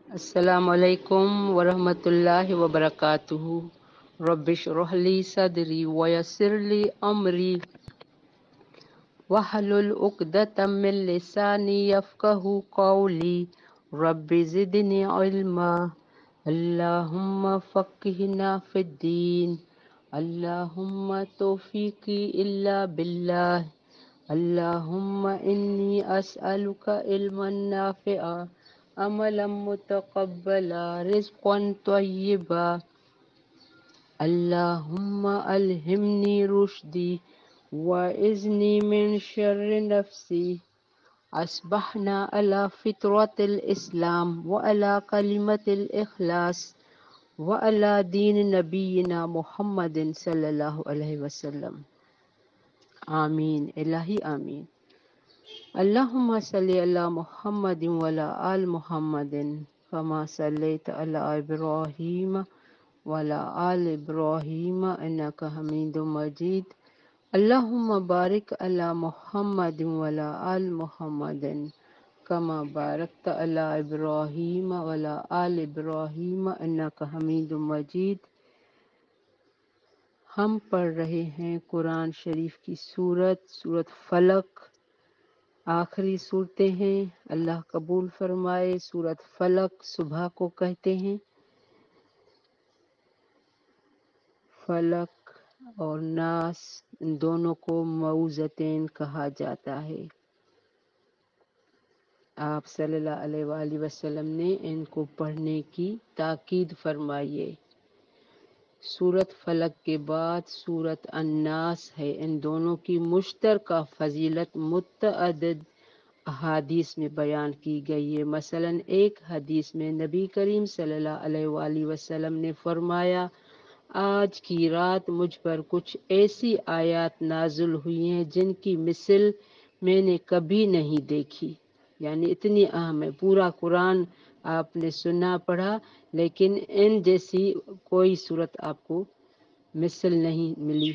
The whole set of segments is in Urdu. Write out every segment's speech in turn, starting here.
السلام علیکم ورحمۃ اللہ وبرکاتہ۔ رب اشرح لی صدری ویسر لی امری واحلل عقدۃ من لسانی یفقہوا قولی رب زدنی علما اللہم فقہنا فی الدین اللہم توفیقی الا باللہ اللہم انی اسألک علما نافعا عملا متقبلا رزقا طیبا اللہم الہمنی رشدی وَإِذْنِي مِنْ شَرِّ نَفْسِي أصبحنا على فطرة الإسلام وعلى كلمة الإخلاص وعلى دين نبينا محمد صلی اللہ علیہ وسلم۔ آمین الہی آمین۔ اللہم صلی علی محمد وعلی آل محمد كما صلیت علی ابراہیم وعلی آل ابراہیم انک حمید مجید۔ اللہم بارک علی محمد وعلی آل محمد کما بارکت علی ابراہیم وعلی آل ابراہیم انک حمید مجید۔ ہم پڑھ رہے ہیں قرآن شریف کی سورت فلق، آخری صورتیں ہیں، اللہ قبول فرمائے۔ سورت فلق صبح کو کہتے ہیں، فلق اور ناس ان دونوں کو معوذتین کہا جاتا ہے۔ آپ صلی اللہ علیہ وآلہ وسلم نے ان کو پڑھنے کی تاکید فرمائی ہے۔ سورت فلق کے بعد سورت الناس ہے۔ ان دونوں کی مشترکہ فضیلت متعدد احادیث میں بیان کی گئی ہے۔ مثلا ایک حدیث میں نبی کریم صلی اللہ علیہ وآلہ وسلم نے فرمایا، آج کی رات مجھ پر کچھ ایسی آیات نازل ہوئی ہیں جن کی مثل میں نے کبھی نہیں دیکھی۔ یعنی اتنی اہم ہے۔ پورا قرآن آپ نے سنا پڑھا لیکن ان جیسی کوئی صورت آپ کو مثل نہیں ملی۔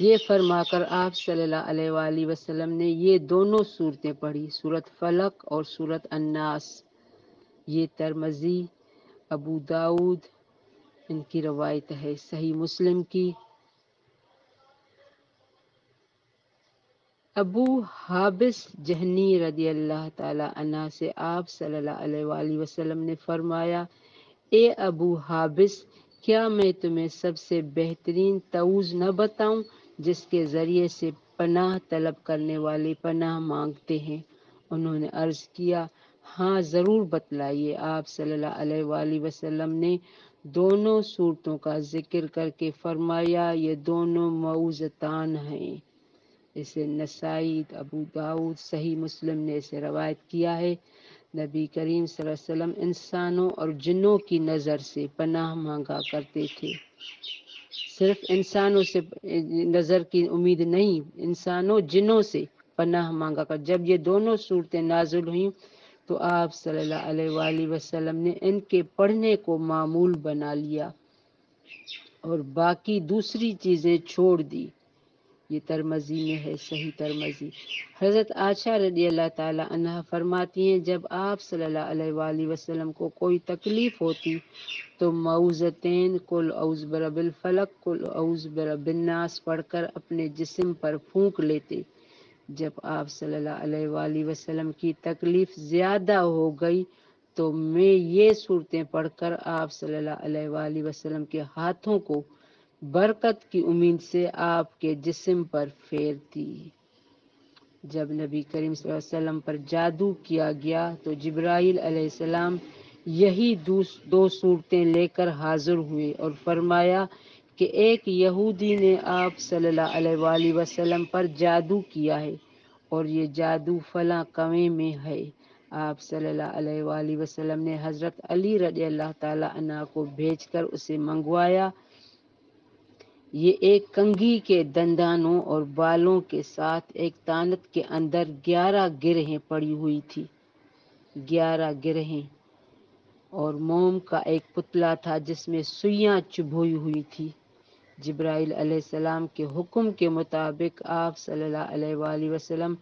یہ فرما کر آپ صلی اللہ علیہ وآلہ وسلم نے یہ دونوں صورتیں پڑھی، سورت فلق اور سورت الناس۔ یہ ترمذی، ابو داؤد ان کی روایت ہے۔ صحیح مسلم کی ابو حابس جہنی رضی اللہ تعالی عنہ سے آپ صلی اللہ علیہ وآلہ وسلم نے فرمایا، اے ابو حابس، کیا میں تمہیں سب سے بہترین تعوذ نہ بتاؤں جس کے ذریعے سے پناہ طلب کرنے والے پناہ مانگتے ہیں؟ انہوں نے عرض کیا، ہاں ضرور بتلائیے۔ آپ صلی اللہ علیہ وآلہ وسلم نے دونوں صورتوں کا ذکر کر کے فرمایا، یہ دونوں معوذتان ہیں۔ اسے نسائی، ابو داؤد، صحیح مسلم نے اسے روایت کیا ہے۔ نبی کریم صلی اللہ علیہ وسلم انسانوں اور جنوں کی نظر سے پناہ مانگا کرتے تھے۔ صرف انسانوں سے نظر کی امید نہیں، انسانوں جنوں سے پناہ مانگا کر۔ جب یہ دونوں صورتیں نازل ہوئیں تو آپ صلی اللہ علیہ وآلہ وسلم نے ان کے پڑھنے کو معمول بنا لیا اور باقی دوسری چیزیں چھوڑ دی۔ یہ ترمذی میں ہے، صحیح ترمذی۔ حضرت عائشہ رضی اللہ تعالی عنہا فرماتی ہیں، جب آپ صلی اللہ علیہ وآلہ وسلم کو کوئی تکلیف ہوتی تو معوذتین قل اعوذ برب الفلق، قل اعوذ برب الناس پڑھ کر اپنے جسم پر پھونک لیتے۔ جب آپ صلی اللہ علیہ وآلہ وسلم کی تکلیف زیادہ ہو گئی تو میں یہ صورتیں پڑھ کر آپ صلی اللہ علیہ وآلہ وسلم کے ہاتھوں کو برکت کی امید سے آپ کے جسم پر پھیرتی۔ جب نبی کریم صلی اللہ علیہ وسلم پر جادو کیا گیا تو جبرائیل علیہ السلام یہی دو صورتیں لے کر حاضر ہوئے اور فرمایا کہ ایک یہودی نے آپ صلی اللہ علیہ وآلہ وسلم پر جادو کیا ہے اور یہ جادو فلاں کنویں میں ہے۔ آپ صلی اللہ علیہ وآلہ وسلم نے حضرت علی رضی اللہ تعالی عنہ کو بھیج کر اسے منگوایا۔ یہ ایک کنگھی کے دندانوں اور بالوں کے ساتھ ایک تانت کے اندر 11 گرہیں پڑی ہوئی تھی، 11 گرہیں، اور موم کا ایک پتلا تھا جس میں سوئیاں چبھوئی ہوئی تھی۔ جبرائیل علیہ السلام کے حکم کے مطابق آپ صلی اللہ علیہ وآلہ وسلم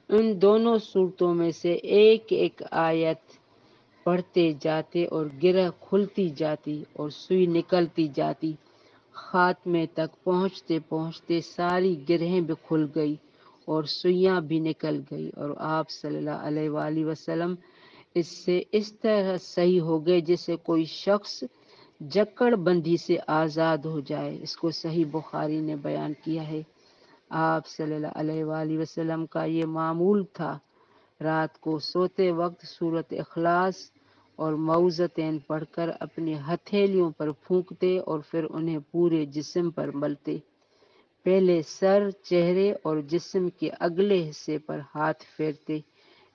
ان دونوں صورتوں میں سے ایک ایک آیت پڑھتے جاتے اور گرہ کھلتی جاتی اور سوئی نکلتی جاتی۔ خاتمے تک پہنچتے پہنچتے ساری گرہیں بھی کھل گئی اور سوئیاں بھی نکل گئی، اور آپ صلی اللہ علیہ وآلہ وسلم اس سے اس طرح صحیح ہو گئے جیسے کوئی شخص جکڑ بندی سے آزاد ہو جائے۔ اس کو صحیح بخاری نے بیان کیا ہے۔ آپ صلی اللہ علیہ وآلہ وسلم کا یہ معمول تھا، رات کو سوتے وقت سورۃ اخلاص اور معوذتین پڑھ کر اپنے ہتھیلیوں پر پھونکتے اور پھر انہیں پورے جسم پر ملتے۔ پہلے سر، چہرے اور جسم کے اگلے حصے پر ہاتھ پھیرتے۔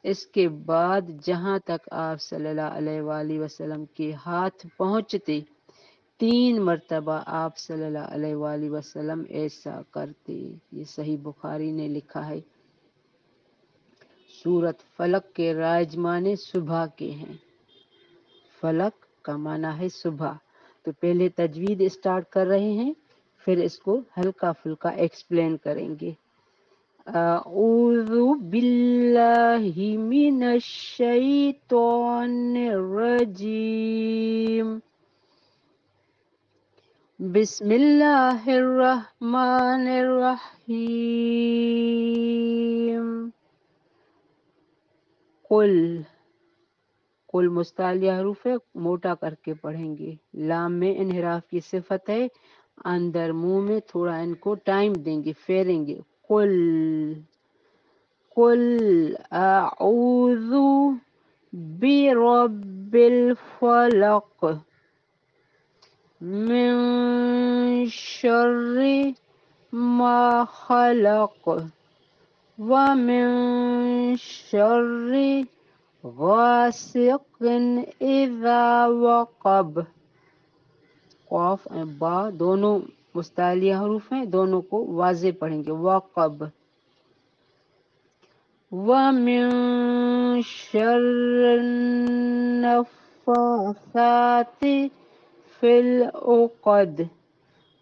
اس کے بعد جہاں تک آپ صلی اللہ علیہ وآلہ وسلم کے ہاتھ پہنچتے 3 مرتبہ آپ صلی اللہ علیہ وآلہ وسلم ایسا کرتے۔ یہ صحیح بخاری نے لکھا ہے۔ سورۃ فلق کے رائج معنی صبح کے ہیں۔ فلق کا معنی ہے صبح۔ تو پہلے تجوید اسٹارٹ کر رہے ہیں، پھر اس کو ہلکا پھلکا ایکسپلین کریں گے۔ اعوذ باللہ من الشیطان الرجیم، بسم اللہ الرحمن الرحیم۔ قل مستعلیہ حروف ہے، موٹا کر کے پڑھیں گے۔ لام میں انحراف کی صفت ہے، اندر منہ میں تھوڑا ان کو ٹائم دیں گے، پھیریں گے۔ قل اعوذ برب الفلق من شر ما خلق ومن شر غاسق اذا وقب۔ قاف اور با دونوں مستعلیہ حروف ہیں، دونوں کو واضح پڑھیں گے۔ وقب۔ وَمِن شَرِّ النَّفَّاثَاتِ فِي الْعُقَدِ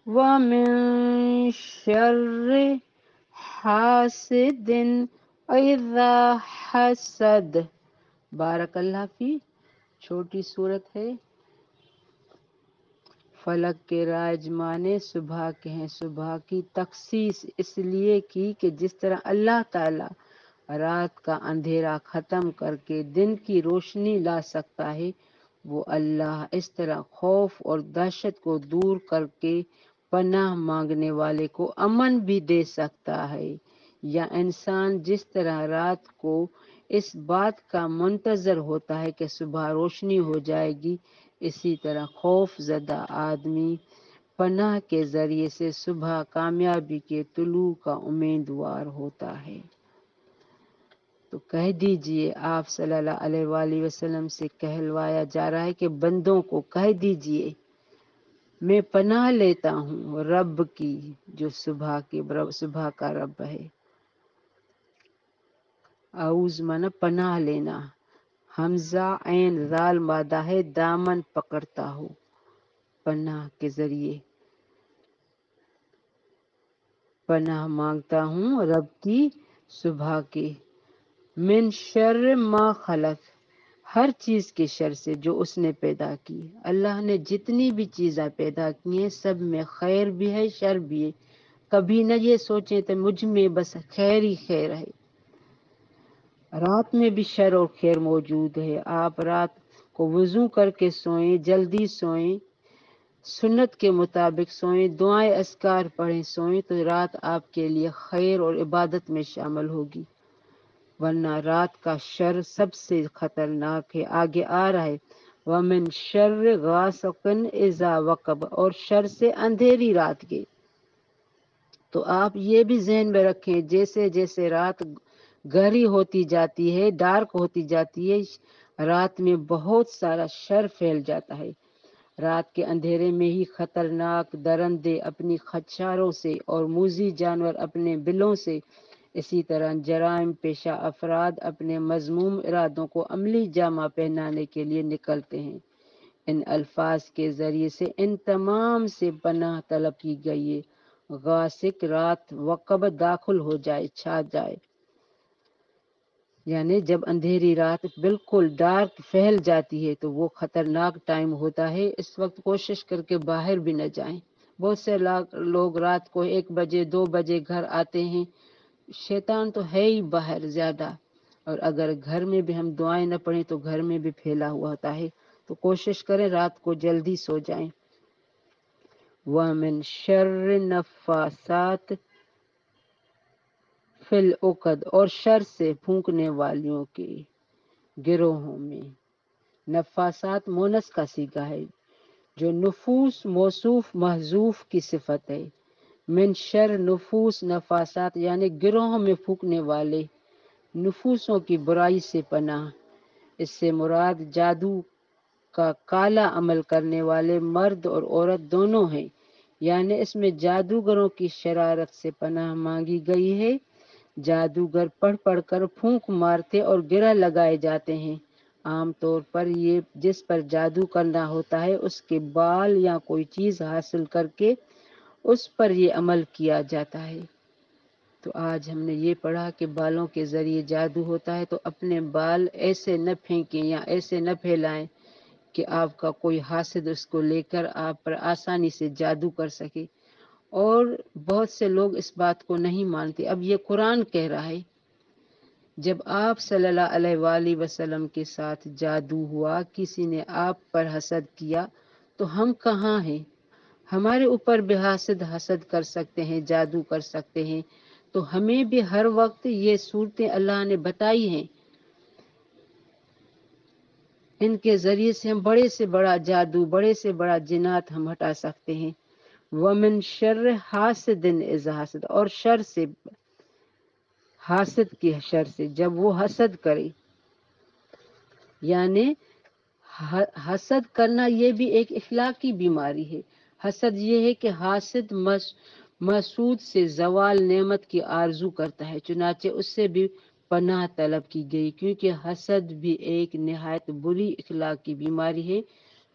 وَمِن شَرِّ حاسد اذا حسد۔ بارک اللہ فی۔ چھوٹی صورت ہے۔ فلک کے رائج معنی صبح کے ہیں۔ صبح کی تخصیص اس لیے کی کہ جس طرح اللہ تعالی رات کا اندھیرا ختم کر کے دن کی روشنی لا سکتا ہے، وہ اللہ اس طرح خوف اور دہشت کو دور کر کے پناہ مانگنے والے کو امن بھی دے سکتا ہے، یا انسان جس طرح رات کو اس بات کا منتظر ہوتا ہے کہ صبح روشنی ہو جائے گی، اسی طرح خوف زدہ آدمی پناہ کے ذریعے سے صبح کامیابی کے طلوع کا امیدوار ہوتا ہے۔ تو کہہ دیجئے، آپ صلی اللہ علیہ وآلہ وسلم سے کہلوایا جا رہا ہے کہ بندوں کو کہہ دیجئے میں پناہ لیتا ہوں رب کی جو صبح کا رب ہے۔ اعوذ مانا پناہ لینا، حمزہ عین ذال مادہ ہے، دامن پکڑتا ہو، پناہ کے ذریعے پناہ مانگتا ہوں رب کی صبح کے۔ من شر ما خلق، ہر چیز کے شر سے جو اس نے پیدا کی۔ اللہ نے جتنی بھی چیزیں پیدا کی ہیں سب میں خیر بھی ہے، شر بھی ہے۔ کبھی نہ یہ سوچیں تو مجھ میں بس خیر ہی خیر ہے، رات میں بھی شر اور خیر موجود ہے۔ آپ رات کو وضو کر کے سوئیں، جلدی سوئیں، سنت کے مطابق سوئیں، دعائیں اذکار پڑھیں، سوئیں تو رات آپ کے لیے خیر اور عبادت میں شامل ہوگی، ورنہ رات کا شر سب سے خطرناک ہے۔ آگے آ رہا ہے وَمِن شَرِّ غَاسِقٍ إِذَا وَقَبَ، اور شر سے اندھیری رات کے۔ تو آپ یہ بھی ذہن میں رکھیں، جیسے جیسے رات گہری ہوتی جاتی ہے، ڈارک ہوتی جاتی ہے، رات میں بہت سارا شر پھیل جاتا ہے۔ رات کے اندھیرے میں ہی خطرناک درندے اپنی خچاروں سے اور موذی جانور اپنے بلوں سے، اسی طرح جرائم پیشہ افراد اپنے مذموم ارادوں کو عملی جامہ پہنانے کے لیے نکلتے ہیں۔ ان الفاظ کے ذریعے سے ان تمام سے پناہ طلب کی گئی ہے۔ غاسق رات، وقب داخل ہو جائے، چھا جائے، یعنی جب اندھیری رات بالکل ڈارک پھیل جاتی ہے تو وہ خطرناک ٹائم ہوتا ہے، اس وقت کوشش کر کے باہر بھی نہ جائیں۔ بہت سے لوگ رات کو 1 بجے 2 بجے گھر آتے ہیں، شیطان تو ہے ہی باہر زیادہ، اور اگر گھر میں بھی ہم دعائیں نہ پڑھیں تو گھر میں بھی پھیلا ہوا ہوتا ہے، تو کوشش کریں رات کو جلدی سو جائیں۔ وَمِن شَرِّ النَّفَّاثَاتِ فی العقد، اور شر سے پھونکنے والیوں کے گروہوں میں۔ نفاسات مونس کا صیغہ ہے، جو نفوس موصوف محذوف کی صفت ہے۔ من شر نفوس نفاسات یعنی گروہوں میں پھونکنے والے نفوسوں کی برائی سے پناہ۔ اس سے مراد جادو کا کالا عمل کرنے والے مرد اور عورت دونوں ہیں، یعنی اس میں جادوگروں کی شرارت سے پناہ مانگی گئی ہے۔ جادوگر پڑھ پڑھ کر پھونک مارتے اور گرہ لگائے جاتے ہیں۔ عام طور پر یہ جس پر جادو کرنا ہوتا ہے اس کے بال یا کوئی چیز حاصل کر کے اس پر یہ عمل کیا جاتا ہے۔ تو آج ہم نے یہ پڑھا کہ بالوں کے ذریعے جادو ہوتا ہے، تو اپنے بال ایسے نہ پھینکیں یا ایسے نہ پھیلائیں کہ آپ کا کوئی حاسد اس کو لے کر آپ پر آسانی سے جادو کر سکے۔ اور بہت سے لوگ اس بات کو نہیں مانتے۔ اب یہ قرآن کہہ رہا ہے، جب آپ صلی اللہ علیہ وآلہ وسلم کے ساتھ جادو ہوا، کسی نے آپ پر حسد کیا، تو ہم کہاں ہیں؟ ہمارے اوپر بھی حاسد حسد کر سکتے ہیں، جادو کر سکتے ہیں، تو ہمیں بھی ہر وقت یہ صورتیں اللہ نے بتائی ہیں۔ ان کے ذریعے سے ہم بڑے سے بڑا جادو، بڑے سے بڑا جنات ہم ہٹا سکتے ہیں۔ وَمِن شَرِّ حَاسِدٍ إِذَا حَسَدَ، اور شر سے، حاسد کی شر سے جب وہ حسد کرے، یعنی حسد کرنا یہ بھی ایک اخلاقی بیماری ہے۔ حسد یہ ہے کہ حاسد محسود سے زوال نعمت کی آرزو کرتا ہے، چنانچہ اس سے بھی پناہ طلب کی گئی، کیونکہ حسد بھی ایک نہایت بری اخلاقی بیماری ہے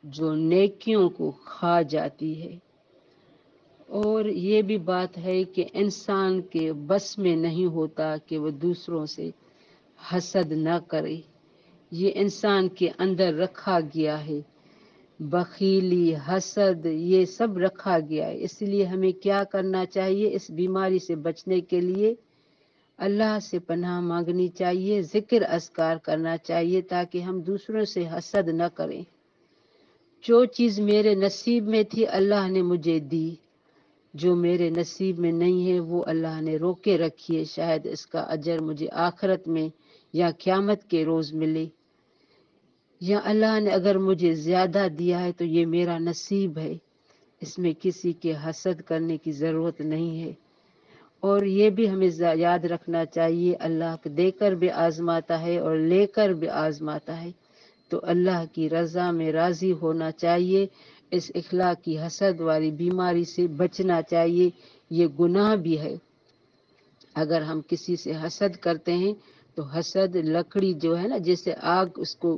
جو نیکیوں کو کھا جاتی ہے۔ اور یہ بھی بات ہے کہ انسان کے بس میں نہیں ہوتا کہ وہ دوسروں سے حسد نہ کرے، یہ انسان کے اندر رکھا گیا ہے، بخیلی، حسد، یہ سب رکھا گیا ہے۔ اس لیے ہمیں کیا کرنا چاہیے؟ اس بیماری سے بچنے کے لیے اللہ سے پناہ مانگنی چاہیے، ذکر اذکار کرنا چاہیے تاکہ ہم دوسروں سے حسد نہ کریں۔ جو چیز میرے نصیب میں تھی اللہ نے مجھے دی، جو میرے نصیب میں نہیں ہے وہ اللہ نے روکے رکھی ہے، شاید اس کا اجر مجھے آخرت میں یا قیامت کے روز ملے، یا اللہ نے اگر مجھے زیادہ دیا ہے تو یہ میرا نصیب ہے، اس میں کسی کے حسد کرنے کی ضرورت نہیں ہے۔ اور یہ بھی ہمیں یاد رکھنا چاہیے، اللہ دے کر بھی آزماتا ہے اور لے کر بھی آزماتا ہے، تو اللہ کی رضا میں راضی ہونا چاہیے۔ اس اخلاقی حسد والی بیماری سے بچنا چاہیے، یہ گناہ بھی ہے۔ اگر ہم کسی سے حسد کرتے ہیں تو حسد لکڑی جو ہے نا، جیسے آگ اس کو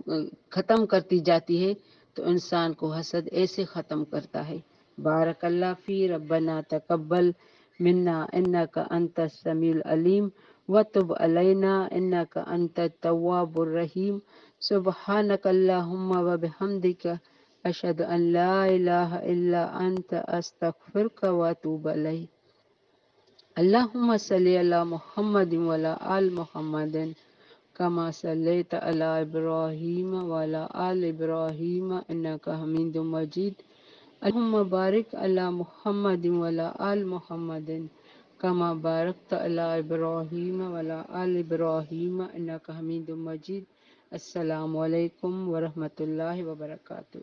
ختم کرتی جاتی ہے، تو انسان کو حسد ایسے ختم کرتا ہے۔ بارک اللہ فی ربنا تقبل منا انک انت السمیع العلیم وتب علینا انک انت التواب الرحیم سبحانک اللہم وبحمدک اشہد ان لا الہ الا انت استغفرک واتوب الیک۔ اللہم صلی علی محمد وعلی آل محمد کما صلیت علی ابراہیم وعلی آل ابراہیم انک حمید مجید۔ اللہم بارک علی محمد وعلی آل محمد کما بارکت علی ابراہیم وعلی آل ابراہیم انک حمید مجید۔ السلام علیکم ورحمۃ اللہ وبرکاتہ۔